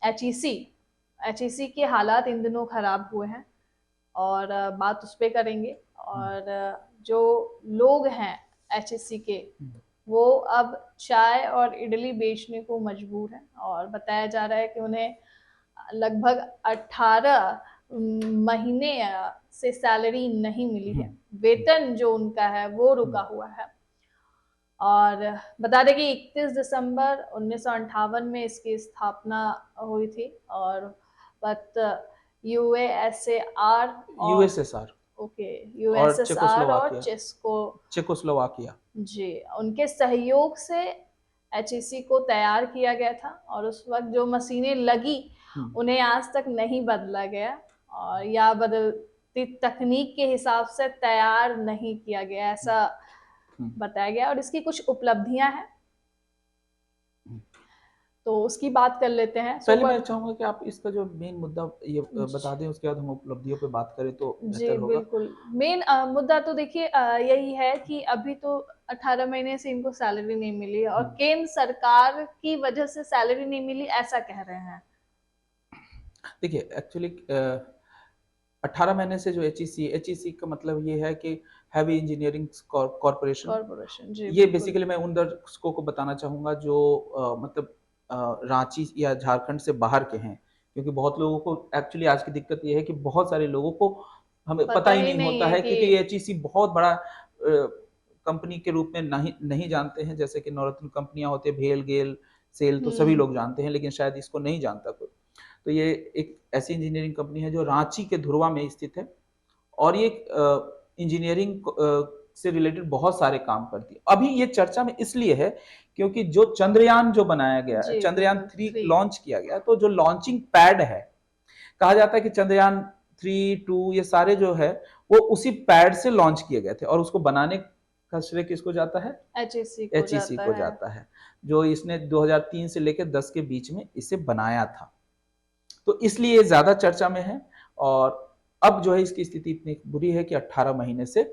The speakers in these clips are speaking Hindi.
एचईसी के हालात इन दिनों खराब हुए हैं और बात उस पे करेंगे। और जो लोग हैं एचईसी के, वो अब चाय और इडली बेचने को मजबूर हैं और बताया जा रहा है कि उन्हें लगभग 18 महीने से सैलरी नहीं मिली है। वेतन जो उनका है वो रुका हुआ है। और बता दें कि 31 दिसंबर 1958 में इसकी स्थापना हुई थी। और बट यूएसएआर और यूएसएसआर ओके और यूएसएसआर और चेकोस्लोवाकिया जी उनके सहयोग से एचईसी को तैयार किया गया था। और उस वक्त जो मशीनें लगी उन्हें आज तक नहीं बदला गया और या बदलती तकनीक के हिसाब से तैयार नहीं किया गया, ऐसा बताया गया। और इसकी कुछ उपलब्धियां हैं तो उसकी बात कर लेते हैं। पहले मैं चाहूंगा कि आप इसका जो मेन मुद्दा ये बता दें, उसके बाद हम उपलब्धियों पे बात करें तो बेहतर होगा। बिल्कुल। मेन मुद्दा तो देखिए यही है कि अभी तो 18 महीने से इनको सैलरी नहीं मिली और केंद्र सरकार की वजह से सैलरी नहीं मिली, ऐसा कह रहे हैं। देखिए एक्चुअली 18 महीने से जो एचईसी का मतलब ये है कि हैवी इंजीनियरिंग कॉरपोरेशन। ये बेसिकली मैं उन दर्शकों को बताना चाहूंगा जो मतलब रांची या झारखंड से बाहर के हैं, क्योंकि बहुत लोगों को एक्चुअली आज की दिक्कत ये है कि बहुत सारे लोगों को हमें पता ही नहीं होता है क्योंकि एचईसी बहुत बड़ा कंपनी के रूप में नहीं जानते हैं। जैसे कि नवरत्न कंपनियां होती है, भेल गेल सेल, तो सभी लोग जानते हैं, लेकिन शायद इसको नहीं जानता कोई। तो ये एक ऐसी इंजीनियरिंग कंपनी है जो रांची के धुरवा में स्थित है और ये इंजीनियरिंग से रिलेटेड बहुत सारे काम करती है। अभी ये चर्चा में इसलिए है क्योंकि जो चंद्रयान जो बनाया गया है, चंद्रयान 3 लॉन्च किया गया, तो जो लॉन्चिंग पैड है, कहा जाता है कि चंद्रयान 3, 2 ये सारे जो है वो उसी पैड से लॉन्च किए गए थे और उसको बनाने का श्रेय किसको जाता है? एचईसी को जाता है, जो इसने 2003 से लेकर 10 के बीच में इसे बनाया था। तो इसलिए ज्यादा चर्चा में है। और अब जो है इसकी स्थिति इतनी बुरी है कि 18 महीने से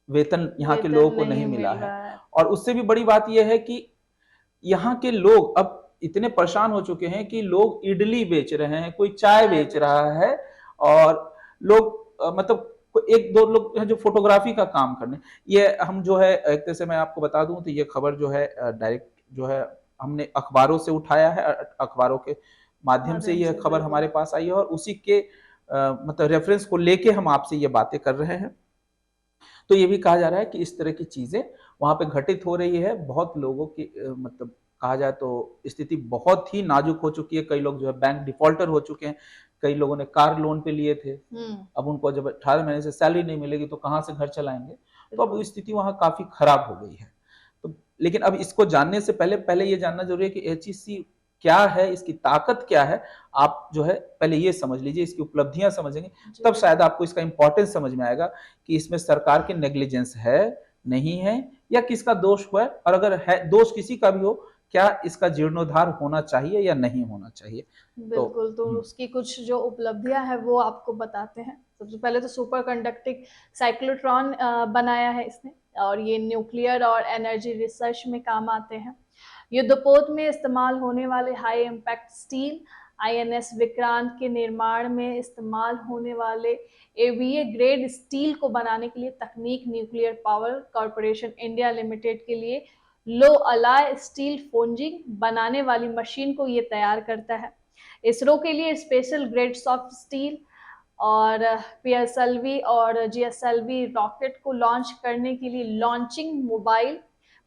वेतन यहाँ के लोगों को नहीं मिला है। और उससे भी बड़ी बात यह है कि यहाँ के लोग अब इतने परेशान हो चुके हैं कि लोग इडली बेच रहे हैं, कोई चाय बेच रहा है और लोग मतलब एक दो लोग हैं जो फोटोग्राफी का काम करने। ये हम जो है एक तरह से मैं आपको बता दूं तो ये खबर जो है डायरेक्ट जो है हमने अखबारों से उठाया है, अखबारों के माध्यम से यह खबर हमारे पास आई है और उसी के मतलब रेफरेंस को लेके हम आपसे ये बातें कर रहे हैं। तो ये भी कहा जा रहा है कि इस तरह की चीजें वहां पे घटित हो रही है। बहुत लोगों की मतलब कहा जाए तो स्थिति बहुत ही नाजुक हो चुकी है। कई लोग जो है बैंक डिफॉल्टर हो चुके हैं, कई लोगों ने कार लोन पे लिए थे, अब उनको जब 18 महीने से सैलरी नहीं मिलेगी तो कहाँ से घर चलाएंगे। तो अब स्थिति वहां काफी खराब हो गई है। तो लेकिन अब इसको जानने से पहले ये जानना जरूरी है कि एचईसी क्या है, इसकी ताकत क्या है। आप जो है पहले ये समझ लीजिए, इसकी उपलब्धियां समझेंगे तब शायद आपको इसका इंपॉर्टेंस समझ में आएगा कि इसमें सरकार की नेग्लिजेंस है, नहीं है, या किसका दोष हुआ है। और अगर है दोष किसी का भी हो, क्या इसका जीर्णोद्धार होना चाहिए या नहीं होना चाहिए। बिल्कुल। तो उसकी कुछ जो उपलब्धियां हैं वो आपको बताते हैं। सबसे पहले तो सुपर कंडक्टिंग साइक्लोट्रॉन बनाया है इसने और ये न्यूक्लियर और एनर्जी रिसर्च में काम आते हैं। युद्धपोत में इस्तेमाल होने वाले high impact steel INS Vikrant के निर्माण में इस्तेमाल होने वाले एवीए ग्रेड स्टील को बनाने के लिए तकनीक nuclear power corporation India limited के लिए लो अलाय स्टील फोर्जिंग बनाने वाली मशीन को ये तैयार करता है। इसरो के लिए स्पेशल ग्रेड सॉफ्ट स्टील और पीएसएलवी और जीएसएलवी रॉकेट को लॉन्च करने के लिए लॉन्चिंग मोबाइल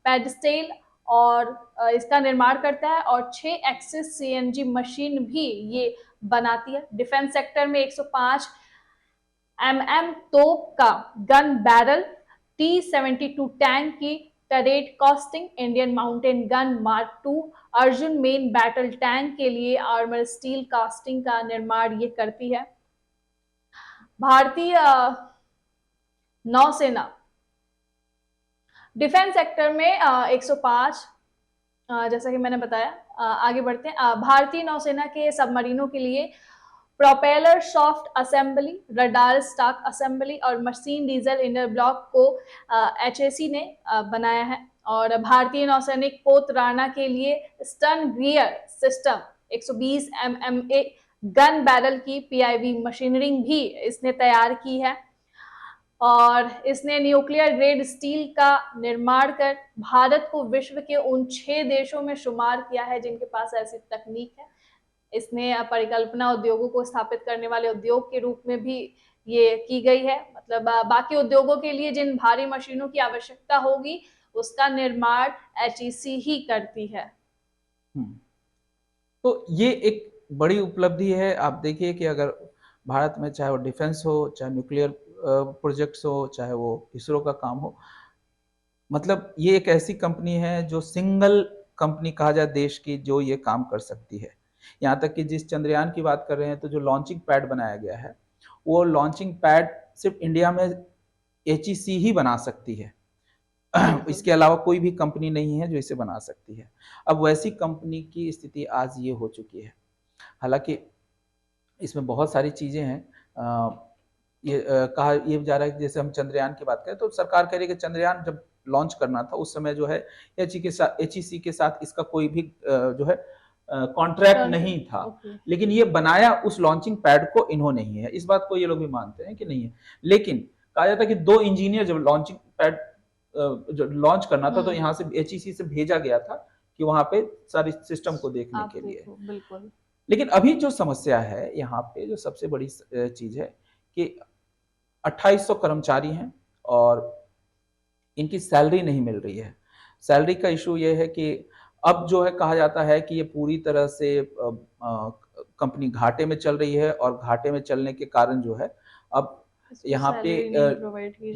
पेडस्टल और इसका निर्माण करता है और 6 एक्सिस सीएनजी मशीन भी ये बनाती है। डिफेंस सेक्टर में 105 mm तोप का गन बैरल, T-72 टैंक की turret casting, Indian mountain gun mark 2, Arjun main battle tank के लिए आर्मर स्टील कास्टिंग का निर्माण ये करती है। भारतीय नौसेना डिफेंस सेक्टर में 105 जैसा कि मैंने बताया। आगे बढ़ते हैं। भारतीय नौसेना के सबमरीनों के लिए propeller soft assembly, radar stock assembly और मशीन डीजल इनर ब्लॉक को एचएसी ने बनाया है। और भारतीय नौसैनिक पोत राणा के लिए stern gear system 120 MMA gun barrel की PIV मशीनरी भी इसने तैयार की है। और इसने न्यूक्लियर ग्रेड स्टील का निर्माण कर भारत को विश्व के उन 6 देशों में शुमार किया है जिनके पास ऐसी तकनीक है। इसने परिकल्पना उद्योगों को स्थापित करने वाले उद्योग के रूप में भी ये की गई है। मतलब बाकी उद्योगों के लिए जिन भारी मशीनों की आवश्यकता होगी उसका निर्माण HEC ही करती है। तो ये एक बड़ी उपलब्धि है। आप देखिए कि अगर भारत में चाहे वो डिफेंस हो, चाहे न्यूक्लियर प्रोजेक्ट्स हो, चाहे वो इसरो का काम हो, मतलब ये एक ऐसी कंपनी है जो सिंगल कंपनी कहा जाए देश की जो ये काम कर सकती है। यहाँ तक कि जिस चंद्रयान की बात कर रहे हैं तो जो लॉन्चिंग पैड बनाया गया है वो लॉन्चिंग पैड सिर्फ इंडिया में HEC ही बना सकती है। इसके अलावा कोई भी कंपनी नहीं है जो इसे बना सकती है। अब वैसी कंपनी की स्थिति आज ये हो चुकी है। हालांकि इसमें बहुत सारी चीजें हैं। कहा ये जा रहा है कि जैसे हम चंद्रयान की बात करें तो सरकार कह रही है कि चंद्रयान जब लॉन्च करना था उस समय जो है HEC के साथ इसका कोई भी जो है कॉन्ट्रैक्ट नहीं था। लेकिन ये बनाया उस लॉन्चिंग पैड को इन्होंने ही है। इस बात को ये लोग भी मानते हैं कि नहीं है। लेकिन कहा जाता है कि 2 इंजीनियर जब लॉन्चिंग पैड जो लॉन्च करना था तो यहाँ से HEC से भेजा गया था कि वहां पे सारी सिस्टम को देखने के लिए। बिल्कुल। लेकिन अभी जो समस्या है यहाँ पे जो सबसे बड़ी चीज है कि 2800 कर्मचारी हैं और इनकी सैलरी नहीं मिल रही है। सैलरी का इशू ये है कि अब जो है कहा जाता है कि ये पूरी तरह से कंपनी घाटे में चल रही है और घाटे में चलने के कारण जो है अब यहाँ पे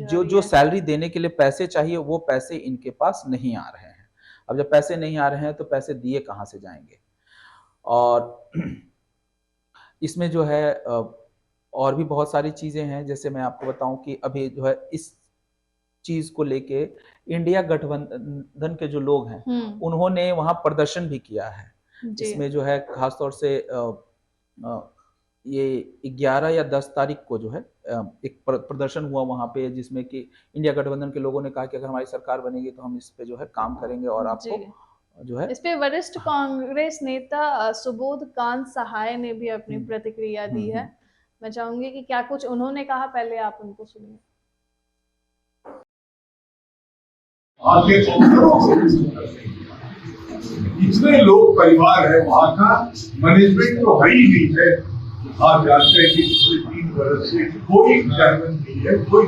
जो सैलरी देने के लिए पैसे चाहिए वो पैसे इनके पास नहीं आ रहे हैं। अब जब पैसे नहीं आ रहे हैं तो पैसे दिए कहाँ से जाएंगे। और इसमें जो है और भी बहुत सारी चीजें हैं। जैसे मैं आपको बताऊं कि अभी जो है इस चीज को लेके इंडिया गठबंधन के जो लोग हैं उन्होंने वहां प्रदर्शन भी किया है। इसमें जो है खासतौर से ये 11 या 10 तारीख को जो है एक प्रदर्शन हुआ वहां पे जिसमें कि इंडिया गठबंधन के लोगों ने कहा कि अगर हमारी सरकार बनेगी तो हम इस पे जो है काम करेंगे और आपको जो है। इस पे वरिष्ठ कांग्रेस नेता सुबोध कांत सहाय ने भी अपनी प्रतिक्रिया दी है। मैं चाहूंगी कि क्या कुछ उन्होंने कहा, पहले आप उनको सुनिए। इतने लोग परिवार है, वहाँ का मैनेजमेंट तो है ही नहीं है। आप जानते हैं कि पिछले 3 वर्ष से कोई गवर्नमेंट नहीं है, कोई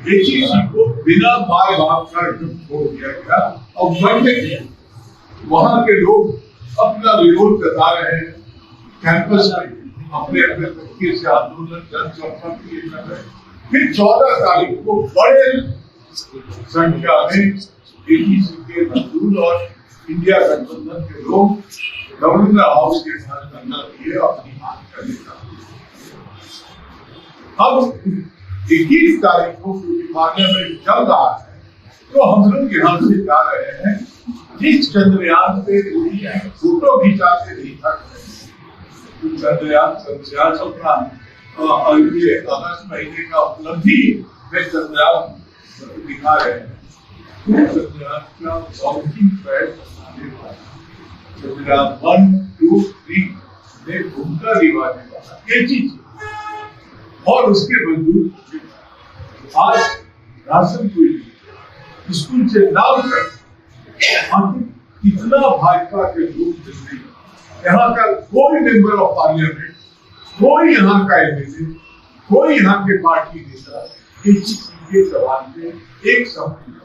HEC को बिना माय बाप का छोड़ दिया गया और बंद किया। वहाँ के लोग अपना विरोध बता रहे हैं, कैंपस में अपने अपने तरीके से आंदोलन जनसंपर्क किए जा रहे हैं। फिर 14 तारीख को बड़े संख्या में HEC के मजदूर और इंडिया गठबंधन के लोग गवर्नर हाउस के साथ धरना दिए अपनी मांग करने का। अब 21 तारीख को पार्लियामेंट चल रहा है तो हम लोग यहाँ से जा रहे हैं। जिस चंद्रयान पे फोटो खिंचाते नहीं था, चंद्रयान अपना ये अगस्त महीने का उपलब्धि में चंद्रयान दिखा रहे हैं। चंद्रयान का लॉन्चिंग पैड चंद्रयान 1, 2, 3 में भूमिका निभाने वाला HEC और उसके मजदूर आज राशन कोई स्कूल से नाम कर कितना भाजपा के लोग मिल रहे। यहाँ का कोई मेंबर ऑफ पार्लियामेंट, कोई यहाँ का MLA, कोई यहाँ के पार्टी नेता HEC के सवाल पे एक सवाल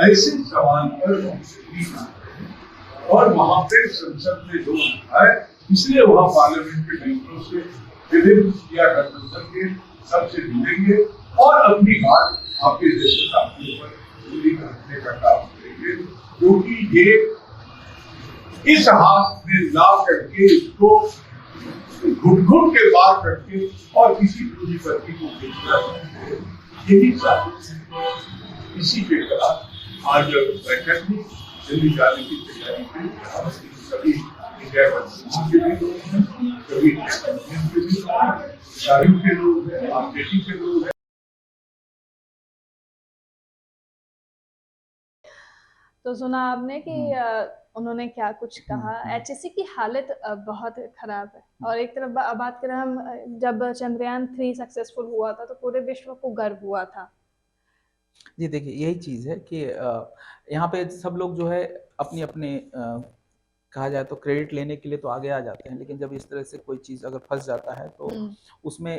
ऐसे सवाल पर और वहां पे संसद में लोग आए, इसलिए वहां पार्लियामेंट के मेंबरों से विभिन्न इंडिया गठबंधन के सबसे मिलेंगे और अपनी बात आपके जैसे साथियों पर पूरी करने का काम करेंगे, क्योंकि ये इस हाथ में ला करके इसको घुट के पार करके और किसी पूंजीपति को बेचना चाहिए, यही चाहते हैं। इसी के खिलाफ आज बैठक में दिल्ली जाने की तैयारी में सभी इंडिया गठबंधन के भी लोग हैं, सभी के भी लोग हैं, आरजेडी के लोग हैं। तो सुना आपने कि उन्होंने क्या कुछ कहा, एचएससी की हालत बहुत खराब है। और एक तरफ बात करें हम, जब चंद्रयान 3 सक्सेसफुल हुआ था तो पूरे विश्व को गर्व हुआ था। जी देखिए, यही चीज़ है कि यहाँ पे सब लोग जो है अपनी अपने कहा जाए तो क्रेडिट लेने के लिए तो आगे आ जाते हैं, लेकिन जब इस तरह से कोई चीज़ अगर फंस जाता है तो उसमें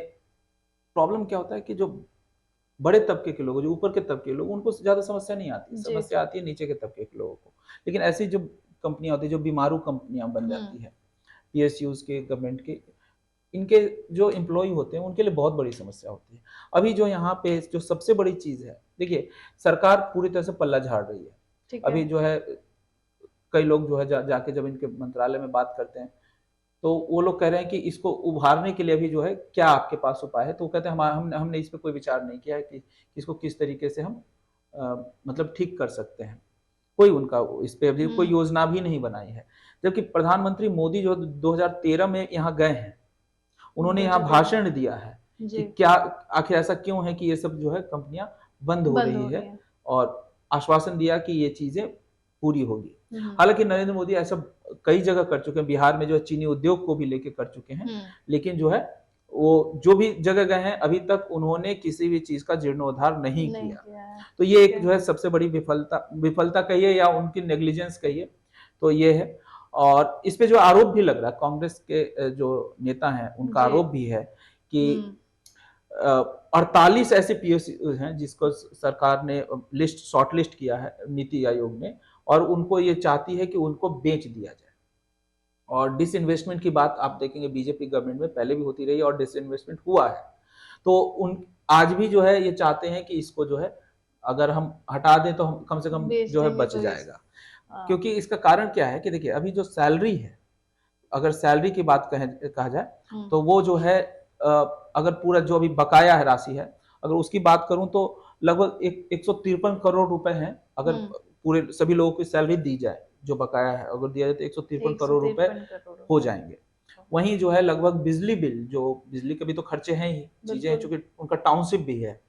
प्रॉब्लम क्या होता है कि जो बड़े तबके के लोग, जो ऊपर के तबके के लोग, उनको ज़्यादा समस्या नहीं आती, समस्या आती है नीचे के तबके के लोगों को। लेकिन ऐसी जो कंपनियां होती है, जो बीमारू कंपनियां बन जाती है, पीएसयूज के, गवर्नमेंट के, इनके जो एम्प्लॉय होते हैं उनके लिए बहुत बड़ी समस्या होती है। अभी जो यहाँ पे जो सबसे बड़ी चीज़ है, देखिए सरकार पूरी तरह से पल्ला झाड़ रही है। अभी जो है कई लोग जो है जाके जब इनके मंत्रालय में बात करते हैं तो वो लोग कह रहे हैं कि इसको उभारने के लिए अभी जो है क्या आपके पास उपाय है, तो वो कहते हैं हमने इस पे कोई विचार नहीं किया है कि इसको किस तरीके से हम मतलब ठीक कर सकते हैं। कोई उनका इस पे अभी कोई योजना भी नहीं बनाई है। जबकि प्रधानमंत्री मोदी जो 2013 में यहाँ गए हैं, उन्होंने यहाँ भाषण दिया है कि क्या आखिर ऐसा क्यों है कि ये सब जो है कंपनियां बंद हो रही है, और आश्वासन दिया कि ये चीजें पूरी होगी। हालांकि नरेंद्र मोदी ऐसा कई जगह कर चुके हैं, बिहार में जो है चीनी उद्योग को भी लेके कर चुके हैं, लेकिन जो है वो जो भी जगह गए हैं अभी तक उन्होंने किसी भी चीज का जीर्णोद्धार नहीं किया। तो ये एक जो है सबसे बड़ी विफलता कहिए या उनकी नेग्लिजेंस कहिए, तो ये है। और इस पे जो आरोप भी लग रहा है, कांग्रेस के जो नेता हैं उनका आरोप भी है कि 48 ऐसे पीएसयू हैं जिसको सरकार ने शॉर्ट लिस्ट किया है नीति आयोग ने, और उनको ये चाहती है कि उनको बेच दिया जाए। और डिसइन्वेस्टमेंट की बात आप देखेंगे बीजेपी गवर्नमेंट में पहले भी होती रही और डिसइन्वेस्टमेंट हुआ है, तो उन आज भी जो है ये चाहते हैं कि इसको जो है अगर हम हटा दें तो हम कम से कम जो है बच जाएगा। क्योंकि इसका कारण क्या है कि देखिए अभी जो सैलरी है, अगर सैलरी की बात कहा जाए तो वो जो है अगर पूरा जो अभी बकाया है राशि है, अगर उसकी बात करूं तो लगभग 153 करोड़ रुपए हैं। अगर पूरे सभी लोगों की सैलरी दी जाए, जो बकाया है अगर दिया जाए तो 153 करोड़ रुपए हो जाएंगे। वहीं जो है लगभग बिजली बिल, जो बिजली के भी तो खर्चे हैं ही, चीजें हैं, चूंकि उनका टाउनशिप भी है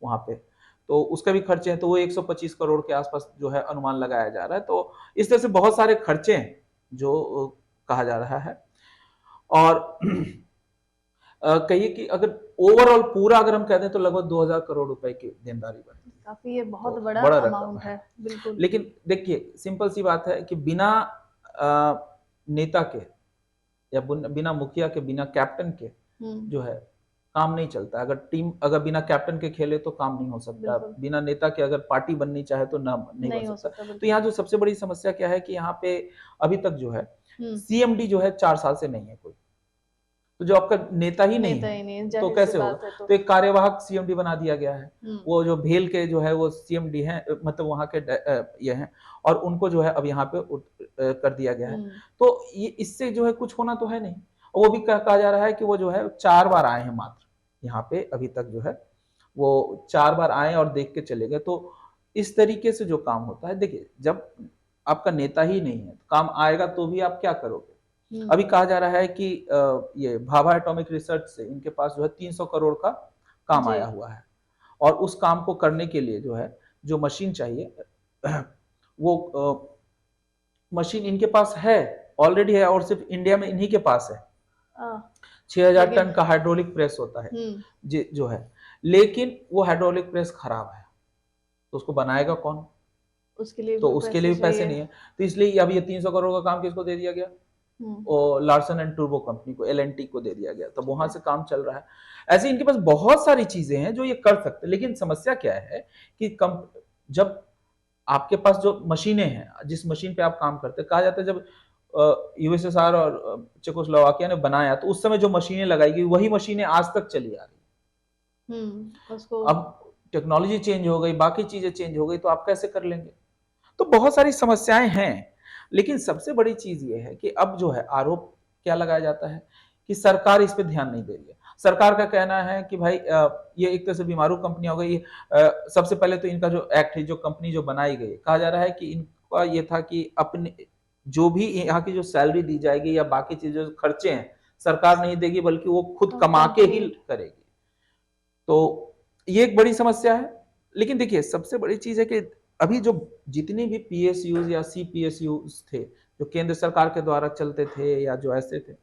वहां पे, तो उसका भी खर्चे हैं, तो वो 125 करोड़ के आसपास जो है अनुमान लगाया जा रहा है। तो इस तरह से बहुत सारे खर्चे हैं जो कहा जा रहा है। और कहिए कि अगर ओवरऑल पूरा अगर हम कहते हैं तो लगभग 2000 करोड़ रुपए की देनदारी बनती है। काफी ये बहुत तो बड़ा अमाउंट है। बिल्कुल। लेकिन देखिए सिंपल सी बात है कि बिना नेता के या बिना मुखिया के, बिना कैप्टन के जो है काम नहीं चलता। अगर बिना कैप्टन के खेले तो काम नहीं हो सकता, बिना नेता के अगर पार्टी बननी चाहे तो नहीं हो सकता। तो यहाँ जो सबसे बड़ी समस्या क्या है कि यहाँ पे अभी तक जो है सीएमडी जो है 4 साल से नहीं है कोई, तो जो आपका नेता ही नहीं है तो कैसे होगा? तो एक कार्यवाहक सीएमडी बना दिया गया है। वो जो भेल के जो है वो सीएमडी हैं, मतलब वहां के ये हैं, और उनको जो है अब यहाँ पे कर दिया गया है। तो ये इससे जो है कुछ होना तो है नहीं। वो भी कहा जा रहा है कि वो जो है 4 बार आए हैं मात्र यहाँ पे, अभी तक जो है वो 4 बार आए और देख के चले गए। तो इस तरीके से जो काम होता है, देखिए जब आपका नेता ही नहीं है तो काम आएगा तो भी आप क्या करोगे? अभी कहा जा रहा है कि ये भाभा एटॉमिक रिसर्च से इनके पास जो है 300 करोड़ का काम आया हुआ है, और उस काम को करने के लिए जो है जो मशीन चाहिए वो मशीन इनके पास है, ऑलरेडी है, और सिर्फ इंडिया में इन्हीं के पास है। 6000 टन का हाइड्रोलिक प्रेस होता है जो है, लेकिन वो हाइड्रोलिक प्रेस खराब है, तो उसको बनाएगा कौन? उसके लिए भी पैसे नहीं है। तो इसलिए अब ये 300 करोड़ का काम किसको दे दिया गया? और लार्सन एंड टूर्बो कंपनी को, LNT को दे दिया गया। तब वहां से काम चल रहा है। ऐसे इनके पास बहुत सारी चीजें हैं जो ये कर सकते हैं, लेकिन समस्या क्या है कि जब आपके पास जो मशीनें हैं, जिस मशीन पे आप काम करते हैं, कहा जाता है जब यूएसएसआर और चेकोस्लोवाकिया ने बनाया तो उस समय जो मशीनें लगाई गई वही मशीनें आज तक चली आ रही। अब टेक्नोलॉजी चेंज हो गई, बाकी चीजें चेंज हो गई, तो आप कैसे कर लेंगे? तो बहुत सारी समस्याएं हैं। लेकिन सबसे बड़ी चीज ये है कि अब जो है आरोप क्या लगाया जाता है कि सरकार इस पे ध्यान नहीं दे रही है। सरकार का कहना है कि भाई ये एक तरह से बीमारू कंपनी हो गई। सबसे पहले तो इनका जो एक्ट है, जो कंपनी जो बनाई गई, कहा जा रहा है कि इनका ये था कि अपने जो भी यहाँ की जो सैलरी दी जाएगी या बाकी चीजें जो खर्चे हैं सरकार नहीं देगी, बल्कि वो खुद कमा के ही करेगी। तो ये एक बड़ी समस्या है। लेकिन देखिए सबसे बड़ी चीज है कि अभी जो जितनी भी PSUs या CPSUs थे जो केंद्र सरकार के द्वारा चलते थे या जो ऐसे थे,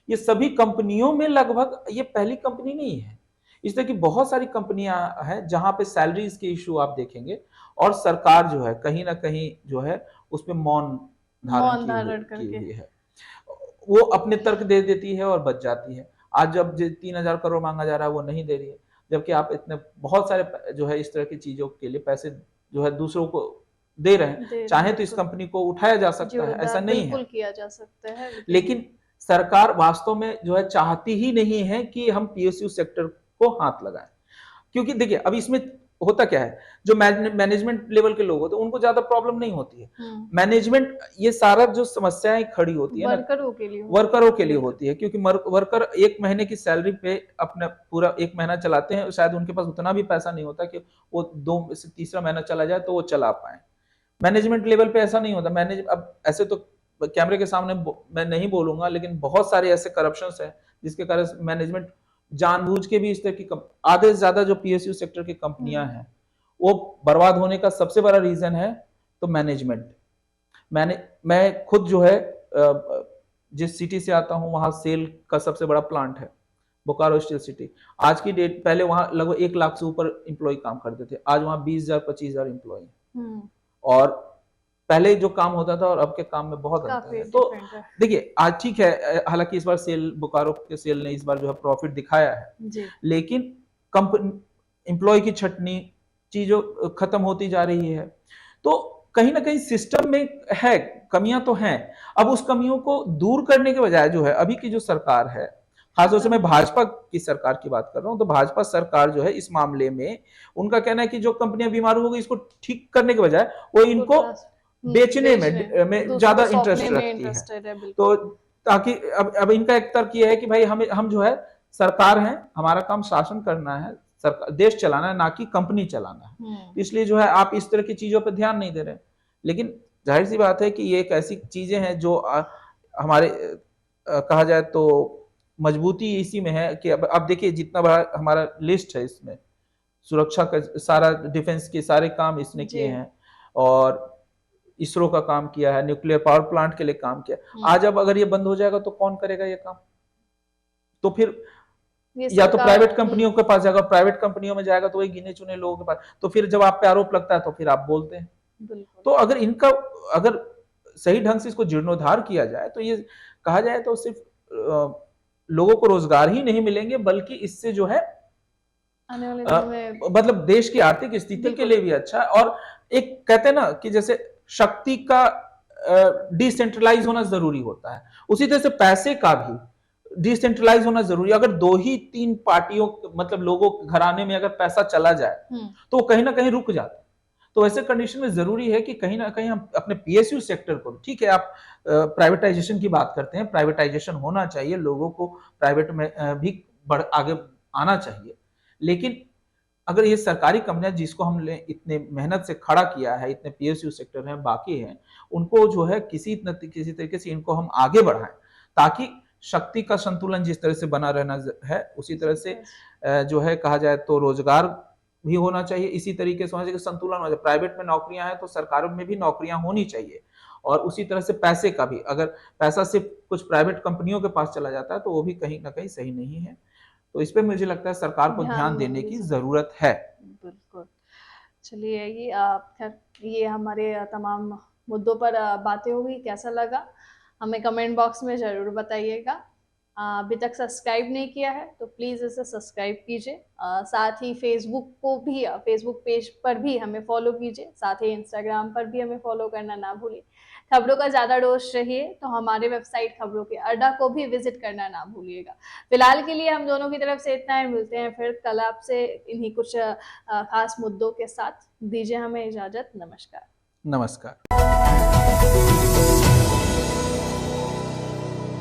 ये सभी कंपनियों में लगभग ये पहली कंपनी नहीं है। इस तरह की बहुत सारी कंपनियां हैं जहां पे सैलरीज के इशू आप देखेंगे और सरकार जो है कहीं ना कहीं जो है उसमें मौन धारण की हुई है। वो अपने तर्क दे देती है और बच जाती है। आज जब 3,000 करोड़ मांगा जा रहा है वो नहीं दे रही है, जबकि आप इतने बहुत सारे जो है इस तरह की चीजों के लिए पैसे जो है दूसरों को दे रहे हैं। चाहे तो इस कंपनी को उठाया जा सकता है, ऐसा नहीं है, किया जा सकता है, लेकिन सरकार वास्तव में जो है चाहती ही नहीं है कि हम PSU सेक्टर को हाथ लगाएं। क्योंकि देखिए अब इसमें होता क्या है, जो मैनेजमेंट लेवल के लोग होते हैं उनको ज्यादा प्रॉब्लम नहीं होती है। मैनेजमेंट ये सारा जो समस्याएं खड़ी होती है वर्करों के लिए होती है, क्योंकि वर्कर एक महीने की सैलरी पे अपना पूरा एक महीना चलाते हैं, शायद उनके पास उतना भी पैसा नहीं होता कि वो 2 से तीसरा महीना चला जाए तो वो चला पाए। मैनेजमेंट लेवल पे ऐसा नहीं होता। अब ऐसे तो कैमरे के सामने मैं नहीं बोलूंगा, लेकिन बहुत सारे ऐसे करप्शंस हैं जिसके कारण मैनेजमेंट जानबूझ के भी इस तरह की आधे से ज्यादा जो PSU सेक्टर की कंपनियां हैं वो बर्बाद होने का सबसे बड़ा रीजन है तो मैनेजमेंट। मैं खुद जो है जिस सिटी से आता हूं वहां सेल का सबसे बड़ा प्लांट है बोकारो स्टील सिटी। आज की डेट, पहले वहां लगभग 1 लाख से ऊपर एम्प्लॉय काम करते थे, आज वहां 20,000 25,000 एम्प्लॉय। और पहले जो काम होता था और अब के काम में बहुत अंतर है। तो देखिए आज ठीक है, हालांकि इस बार सेल बोकारो के सेल ने इस बार जो है प्रॉफिट दिखाया है, लेकिन कंपनी एम्प्लॉय की छटनी चीजों खत्म होती जा रही है। तो कहीं ना कहीं सिस्टम में है कमियां तो हैं। अब उस कमियों को दूर करने के बजाय जो है अभी की जो सरकार है, खासतौर से मैं भाजपा की सरकार की बात कर रहा हूं, तो भाजपा सरकार जो है इस मामले में उनका कहना है कि जो कंपनियां बीमार हो गई इसको ठीक करने के बजाय वो इनको बेचने में ज्यादा इंटरेस्ट रखती है। तो ताकि अब इनका एक तर्क ये है कि भाई हम जो है सरकार हैं, हमारा काम शासन करना है, सरकार देश चलाना है, ना कि कंपनी चलाना है। इसलिए जो है आप इस तरह की चीजों पर ध्यान नहीं दे रहे। लेकिन जाहिर सी बात है कि ये एक ऐसी चीजें हैं जो हमारे कहा जाए तो मजबूती इसी में है कि अब देखिए जितना बड़ा हमारा लिस्ट है, इसमें सुरक्षा का सारा डिफेंस के सारे काम इसने किए हैं और इसरो का काम किया है, न्यूक्लियर पावर प्लांट के लिए काम किया। आज अब अगर ये बंद हो जाएगा तो कौन करेगा ये काम? तो फिर या तो प्राइवेट कंपनियों के पास जाएगा, प्राइवेट कंपनियों में जाएगा तो वही गिने चुने लोगों के पास। तो फिर जब आप पे आरोप लगता है तो फिर आप बोलते हैं। तो अगर इनका अगर सही ढंग से इसको जीर्णोद्धार किया जाए तो ये कहा जाए तो सिर्फ लोगों को रोजगार ही नहीं मिलेंगे, बल्कि इससे जो है मतलब देश की आर्थिक स्थिति के लिए भी अच्छा है। और एक कहते हैं ना कि जैसे शक्ति का डिसेंट्रलाइज होना जरूरी होता है, उसी तरह से पैसे का भी डिसेंट्रलाइज होना जरूरी है। अगर 2 ही 3 पार्टियों मतलब लोगों के घराने में अगर पैसा चला जाए तो कहीं ना कहीं रुक जाता है। तो ऐसे कंडीशन में जरूरी है कि कहीं ना कहीं हम अपने PSU सेक्टर को, ठीक है आप प्राइवेटाइजेशन की बात करते हैं, प्राइवेटाइजेशन होना चाहिए, लोगों को प्राइवेट में भी आगे आना चाहिए, लेकिन अगर ये सरकारी कंपनियां जिसको हमने इतने मेहनत से खड़ा किया है, इतने PSU सेक्टर हैं बाकी हैं, उनको जो है किसी तरीके से इनको हम आगे बढ़ाएं ताकि शक्ति का संतुलन जिस तरह से बना रहना है उसी तरह से जो है कहा जाए तो रोजगार भी होना चाहिए, इसी तरीके से होना चाहिए, संतुलन हो जाए। प्राइवेट में नौकरियां हैं तो सरकारों में भी नौकरियां होनी चाहिए। और उसी तरह से पैसे का भी, अगर पैसा सिर्फ कुछ प्राइवेट कंपनियों के पास चला जाता है तो वो भी कहीं ना कहीं सही नहीं है। तो इस पे मुझे लगता है सरकार को ध्यान देने की जरूरत है। बिल्कुल। चलिए ये हमारे तमाम मुद्दों पर बातें हुई, कैसा लगा हमें कमेंट बॉक्स में जरूर बताइएगा। अभी तक सब्सक्राइब नहीं किया है तो प्लीज़ इसे सब्सक्राइब कीजिए। साथ ही फेसबुक पेज पर भी हमें फॉलो कीजिए, साथ ही इंस्टाग्राम पर भी हमें फॉलो करना ना भूलिए। खबरों का ज़्यादा डोज चाहिए तो हमारे वेबसाइट खबरों के अड्डा को भी विजिट करना ना भूलिएगा। फिलहाल के लिए हम दोनों की तरफ से इतना है, मिलते हैं फिर कल आपसे इन्हीं कुछ खास मुद्दों के साथ। दीजिए हमें इजाज़त। नमस्कार।